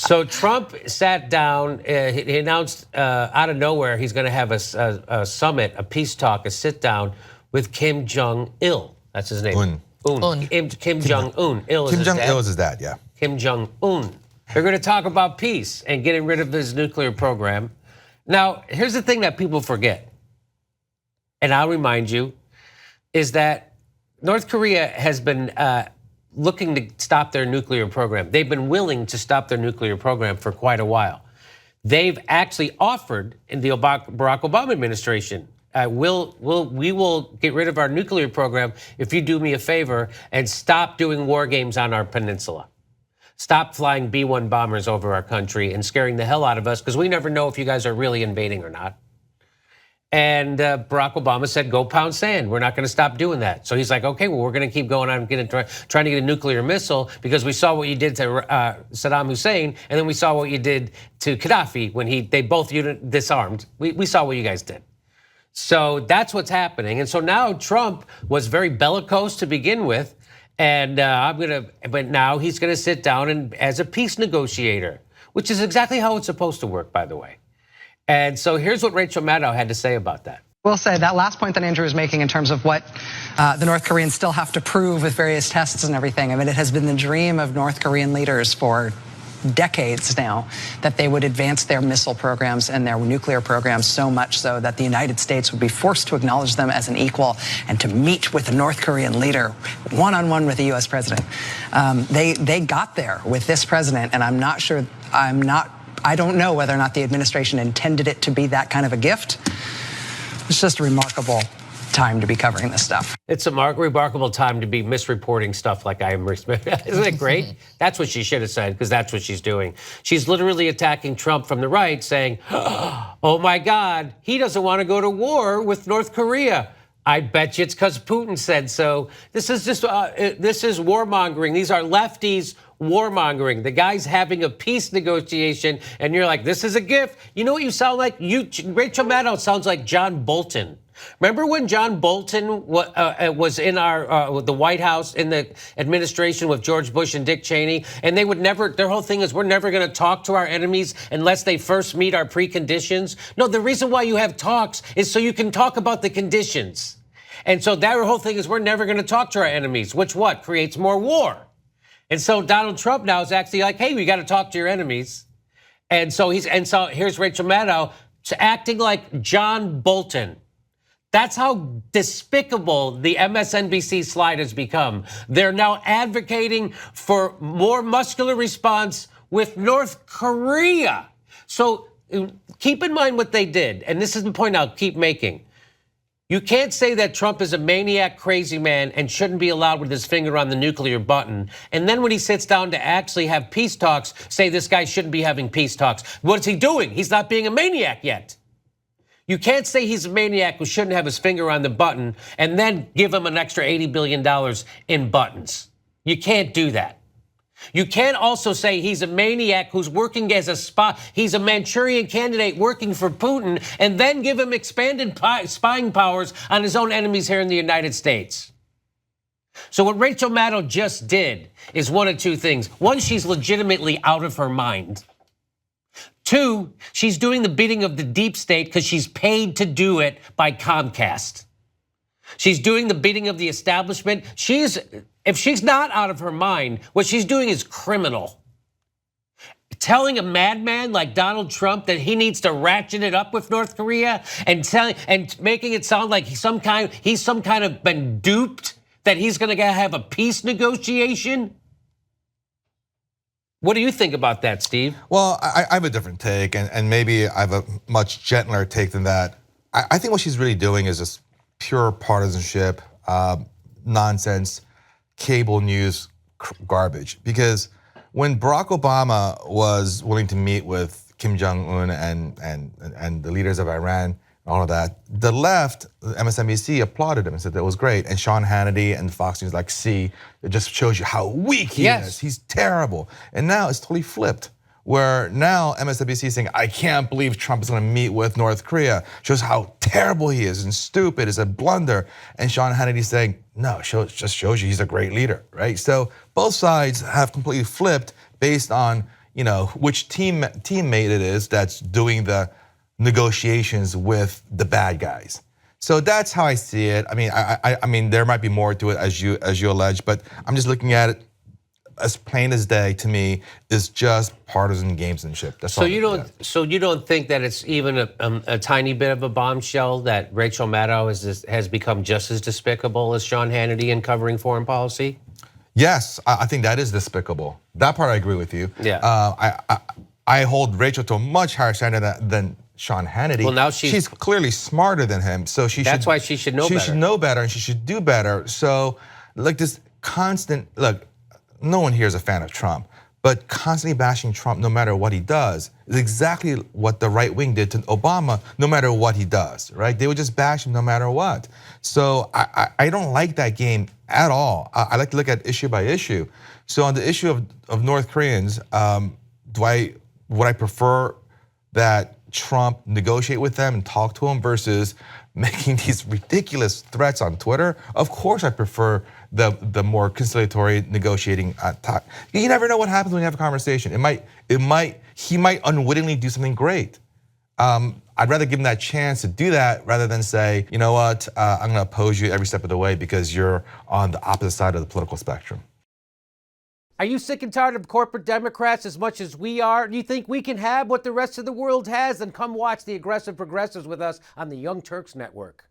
So Trump sat down, he announced out of nowhere he's going to have a summit, a peace talk, a sit down with Kim Jong Il. That's his name. Kim Jong Un. Kim Jong Il is his dad, yeah. Kim Jong Un. They're going to talk about peace and getting rid of his nuclear program. Now, here's the thing that people forget, and I'll remind you, is that North Korea has been looking to stop their nuclear program. They've been willing to stop their nuclear program for quite a while. They've actually offered in the Barack Obama administration, we will get rid of our nuclear program if you do me a favor and stop doing war games on our peninsula. Stop flying B-1 bombers over our country and scaring the hell out of us, because we never know if you guys are really invading or not. And Barack Obama said, go pound sand. We're not going to stop doing that. So he's like, okay, well, we're going to keep going on trying to get a nuclear missile, because we saw what you did to Saddam Hussein, and then we saw what you did to Gaddafi when they both disarmed. We saw what you guys did. So that's what's happening. And so now Trump was very bellicose to begin with, and but now he's going to sit down and as a peace negotiator, which is exactly how it's supposed to work, by the way. And so here's what Rachel Maddow had to say about that. We'll say that last point that Andrew was making in terms of what the North Koreans still have to prove with various tests and everything. I mean, it has been the dream of North Korean leaders for decades now that they would advance their missile programs and their nuclear programs so much so that the United States would be forced to acknowledge them as an equal and to meet with the North Korean leader one-on-one with the US president. They got there with this president, and I'm not sure, I don't know whether or not the administration intended it to be that kind of a gift. It's just a remarkable time to be covering this stuff. It's a remarkable time to be misreporting stuff like I am. Isn't it great? That's what she should have said, because that's what she's doing. She's literally attacking Trump from the right, saying, oh my God, he doesn't want to go to war with North Korea. I bet you it's because Putin said so. This is just, this is warmongering. These are lefties warmongering. The guy's having a peace negotiation, and you're like, this is a gift. You know what you sound like? Rachel Maddow sounds like John Bolton. Remember when John Bolton was in the White House in the administration with George Bush and Dick Cheney, and they would never, their whole thing is we're never going to talk to our enemies unless they first meet our preconditions. No, the reason why you have talks is so you can talk about the conditions. And so their whole thing is we're never going to talk to our enemies, which creates more war. And so Donald Trump now is actually like, hey, we got to talk to your enemies. And so here's Rachel Maddow acting like John Bolton. That's how despicable the MSNBC slide has become. They're now advocating for more muscular response with North Korea. So keep in mind what they did, and this is the point I'll keep making. You can't say that Trump is a maniac, crazy man and shouldn't be allowed with his finger on the nuclear button. And then when he sits down to actually have peace talks, say this guy shouldn't be having peace talks. What is he doing? He's not being a maniac yet. You can't say he's a maniac who shouldn't have his finger on the button and then give him an extra $80 billion in buttons. You can't do that. You can't also say he's a maniac who's working as a spy. He's a Manchurian candidate working for Putin, and then give him expanded spying powers on his own enemies here in the United States. So what Rachel Maddow just did is one of two things. One, she's legitimately out of her mind. Two, she's doing the bidding of the deep state because she's paid to do it by Comcast. She's doing the bidding of the establishment. If she's not out of her mind, what she's doing is criminal. Telling a madman like Donald Trump that he needs to ratchet it up with North Korea and making it sound like he's some kind of been duped that he's going to have a peace negotiation. What do you think about that, Steve? Well, I have a different take, and maybe I have a much gentler take than that. I think what she's really doing is just pure partisanship, nonsense, cable news garbage. Because when Barack Obama was willing to meet with Kim Jong Un and the leaders of Iran, all of that, the left, MSNBC, applauded him and said that was great. And Sean Hannity and Fox News like, see, it just shows you how weak he is. He's terrible. And now it's totally flipped, where now MSNBC is saying, I can't believe Trump is going to meet with North Korea. Shows how terrible he is and stupid, is a blunder. And Sean Hannity is saying, no, it just shows you he's a great leader, right? So both sides have completely flipped based on which teammate it is that's doing the negotiations with the bad guys. So that's how I see it. I mean, there might be more to it as you allege, but I'm just looking at it as plain as day. To me, is just partisan gamesmanship. That's all. So you don't think that it's even a tiny bit of a bombshell that Rachel Maddow has become just as despicable as Sean Hannity in covering foreign policy? Yes, I think that is despicable. That part I agree with you. Yeah. I hold Rachel to a much higher standard than Sean Hannity. Well, now she's clearly smarter than him, so that's why she should know better. She should know better, and she should do better. So, like this constant look. No one here is a fan of Trump, but constantly bashing Trump no matter what he does is exactly what the right wing did to Obama no matter what he does, right? They would just bash him no matter what. So I don't like that game at all. I like to look at issue by issue. So on the issue of North Koreans, would I prefer that Trump negotiate with them and talk to them versus making these ridiculous threats on Twitter? Of course I prefer the more conciliatory negotiating talk. You never know what happens when you have a conversation. He might unwittingly do something great. I'd rather give him that chance to do that rather than say, you know what, I'm gonna oppose you every step of the way because you're on the opposite side of the political spectrum. Are you sick and tired of corporate Democrats as much as we are? Do you think we can have what the rest of the world has? Then come watch the Aggressive Progressives with us on the Young Turks Network.